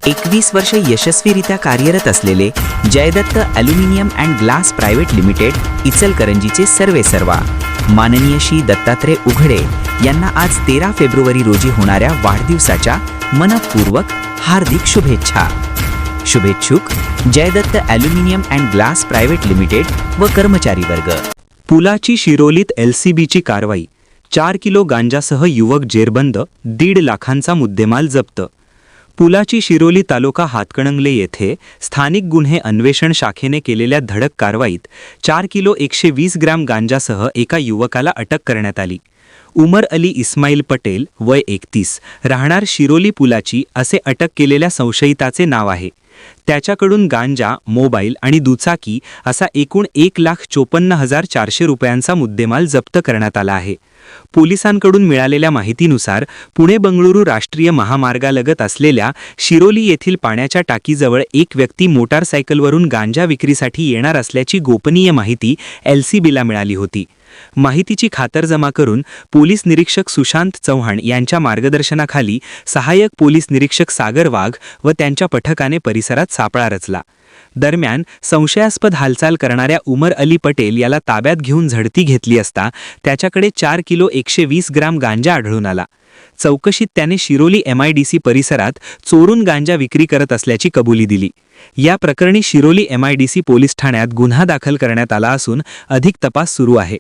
21 वर्ष यशस्वीरित्या कार्यरत असलेले Jaydatt aluminium and glass private limited इचलकरंजीचे सर्वेसर्वा माननीय श्री दत्तात्रय उघडे यांना आज 13 फेब्रुवारी रोजी होणाऱ्या वाढदिवसाच्या मनपूर्वक हार्दिक शुभेच्छा. शुभेच्छुक Jaydatt aluminium and glass private limited व कर्मचारी वर्ग. पुलाची शिरोलीत LCBची कारवाई. 4 किलो गांजासह युवक जेरबंद, 1.5 लाखांचा मुद्देमाल जप्त. पुलाची शिरोली तालुका हातकणंगले येथे स्थानिक गुन्हे अन्वेषण शाखेने केलेल्या धडक कारवाईत 4 किलो 120 ग्रॅम गांजासह एका युवकाला अटक करण्यात आली. उमर अली इस्माईल पटेल वय 31 राहणार शिरोली पुलाची असे अटक केलेल्या संशयिताचे नाव आहे. त्याच्याकडून गांजा, मोबाईल आणि दुचाकी असा एकूण 1,54,400 रुपयांचा मुद्देमाल जप्त करण्यात आला आहे. पोलिसांकडून मिळालेल्या माहितीनुसार पुणे बंगळुरू राष्ट्रीय महामार्गालगत असलेल्या शिरोली येथील पाण्याच्या टाकीजवळ एक व्यक्ती मोटारसायकलवरून गांजा विक्रीसाठी येणार असल्याची गोपनीय माहिती LCBला मिळाली होती. माहितीची खातरजमा करून पोलीस निरीक्षक सुशांत चव्हाण यांच्या मार्गदर्शनाखाली सहाय्यक पोलीस निरीक्षक सागर वाघ व त्यांच्या पथकाने परिसरात सापळा रचला. दरम्यान संशयास्पद हालचाल करणाऱ्या उमर अली पटेल याला ताब्यात घेऊन झडती घेतली असता त्याच्याकडे 4 किलो 120 ग्रॅम गांजा आढळून आला. चौकशीत त्याने शिरोली MIDC परिसरात चोरून गांजा विक्री करत असल्याची कबुली दिली. या प्रकरणी शिरोली MIDC पोलीस ठाण्यात गुन्हा दाखल करण्यात आला असून अधिक तपास सुरू आहे.